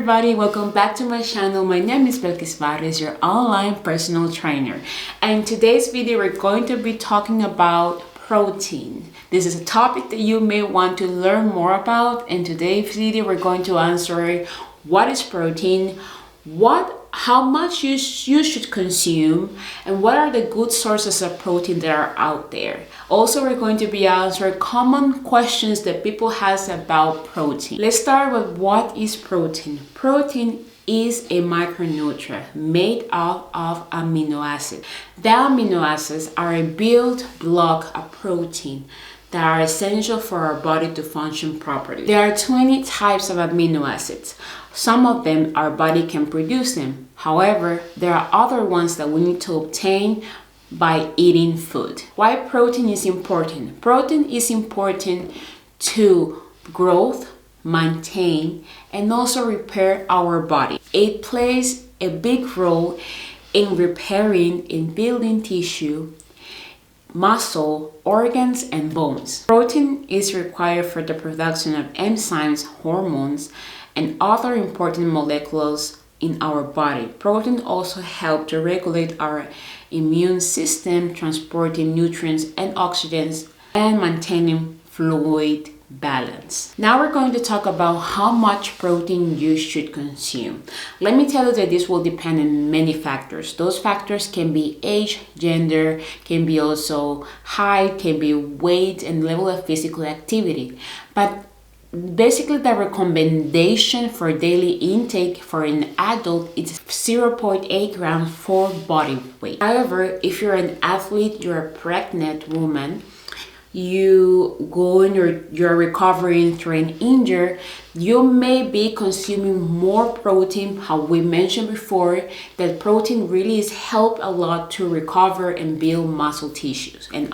everybody, welcome back to my channel. My name is Pt.2, your online personal trainer. And in today's video, we're going to be talking about protein. This is a topic that you may want to learn more about. In today's video, we're going to answer what is protein, how much you should consume, and what are the good sources of protein that are out there. Also, we're going to be answering common questions that people has about protein. Let's start with what is protein. Protein is a micronutrient made up of amino acids. The amino acids are a build block of protein that are essential for our body to function properly. There are 20 types of amino acids. Some of them our body can produce them. However, there are other ones that we need to obtain by eating food. Why protein is important? Protein is important to growth, maintain, and also repair our body. It plays a big role in repairing, in building tissue, muscle, organs, and bones. Protein is required for the production of enzymes, hormones, and other important molecules in our body. Protein also helps to regulate our immune system, transporting nutrients and oxygens, and maintaining fluid balance. Now we're going to talk about how much protein you should consume. Let me tell you that this will depend on many factors. Those factors can be age, gender, can be also height, can be weight, and level of physical activity. But basically, the recommendation for daily intake for an adult is 0.8 grams for body weight. However, if you're an athlete, you're a pregnant woman, you're recovering through an injury, you may be consuming more protein. How we mentioned before, that protein really is help a lot to recover and build muscle tissues and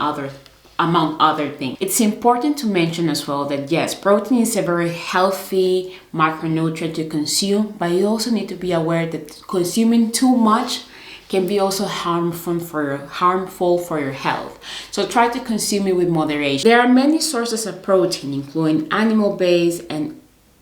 among other things. It's important to mention as well that yes, protein is a very healthy micronutrient to consume, but you also need to be aware that consuming too much can be also harmful for your health. So try to consume it with moderation. There are many sources of protein, including animal-based and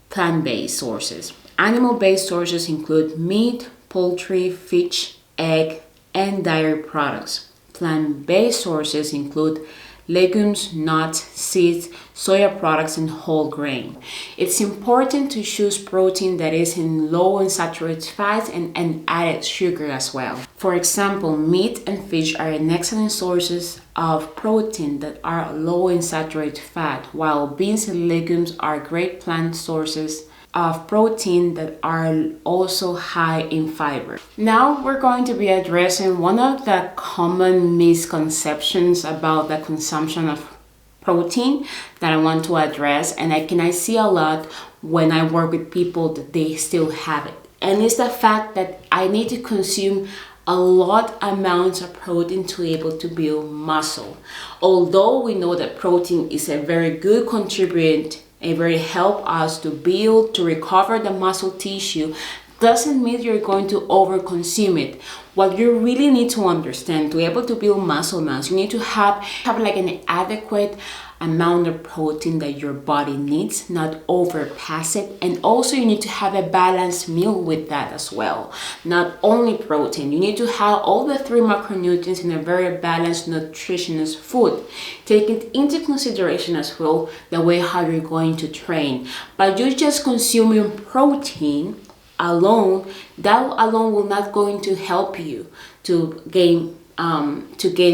plant-based sources. Animal-based sources include meat, poultry, fish, egg, and dairy products. Plant-based sources include legumes, nuts, seeds, soya products, and whole grain. It's important to choose protein that is low in saturated fats and added sugar as well. For example, meat and fish are an excellent sources of protein that are low in saturated fat, while beans and legumes are great plant sources of protein that are also high in fiber. Now we're going to be addressing one of the common misconceptions about the consumption of protein that I want to address, and I see a lot when I work with people that they still have it. And it's the fact that I need to consume a lot amounts of protein to be able to build muscle. Although we know that protein is a very good contributor, it very help us to build, to recover the muscle tissue, doesn't mean you're going to overconsume it. What you really need to understand to be able to build muscle mass, you need to have like an adequate amount of protein that your body needs, not overpass it. And also you need to have a balanced meal with that as well. Not only protein, you need to have all the 3 macronutrients in a very balanced, nutritious food. Taking into consideration as well the way how you're going to train. But you just consuming protein alone, that alone will not going to help you to gain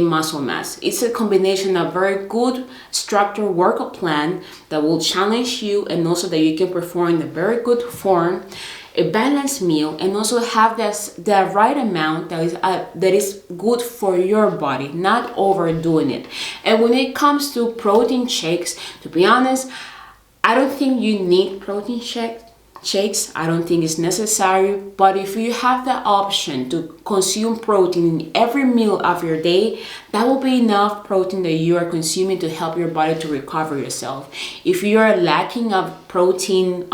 muscle mass. It's a combination of very good structured workout plan that will challenge you, and also that you can perform in a very good form, a balanced meal, and also have the right amount that is good for your body, not overdoing it. And when it comes to protein shakes, to be honest, I don't think you need protein shakes. I don't think it's necessary, but if you have the option to consume protein in every meal of your day, that will be enough protein that you are consuming to help your body to recover yourself. If you are lacking of protein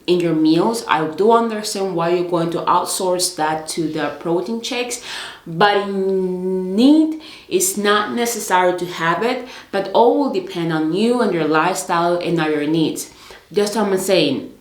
in your meals, I do understand why you're going to outsource that to the protein shakes, but in need, it's not necessary to have it, but all will depend on you and your lifestyle and on your needs. Just what I'm saying.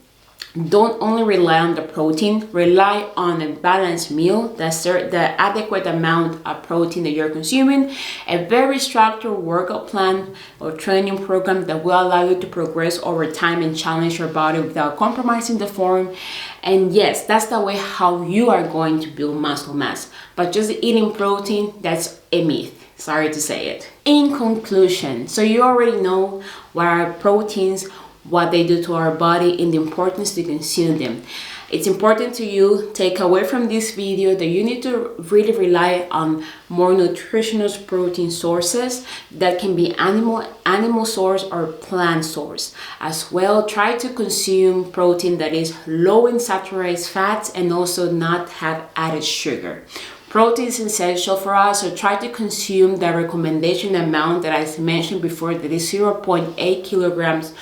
Don't only rely on the protein, rely on a balanced meal, the adequate amount of protein that you're consuming, a very structured workout plan or training program that will allow you to progress over time and challenge your body without compromising the form. And yes, that's the way how you are going to build muscle mass. But just eating protein, that's a myth. Sorry to say it. In conclusion, so you already know what are proteins, what they do to our body, and the importance to consume them. It's important to you take away from this video that you need to really rely on more nutritious protein sources that can be animal source or plant source. As well, try to consume protein that is low in saturated fats and also not have added sugar. Protein is essential for us, so try to consume the recommendation amount that I mentioned before, that is 0.8 kilograms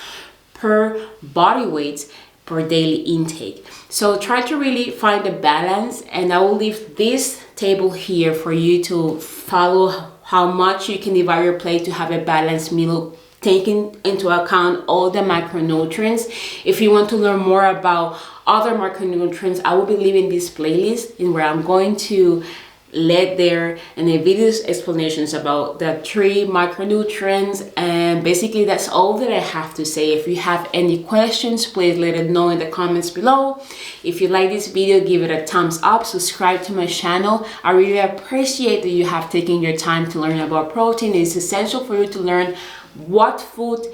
per body weight per daily intake. So try to really find a balance, and I will leave this table here for you to follow how much you can divide your plate to have a balanced meal, taking into account all the macronutrients. If you want to learn more about other macronutrients, I will be leaving this playlist in where I'm going to let there and the videos explanations about the 3 macronutrients. And basically that's all that I have to say. If you have any questions, please let it know in the comments below. If you like this video, give it a thumbs up, subscribe to my channel. I really appreciate that you have taken your time to learn about protein. It's essential for you to learn what food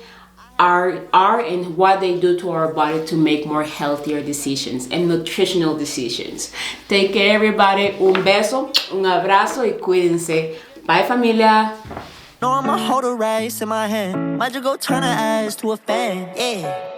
are and what they do to our body to make more healthier decisions and nutritional decisions. Take care, everybody. Un beso, un abrazo y cuídense. Bye, familia. No, I'ma hold a rice in my hand. Might just go turn her eyes to a fan, yeah.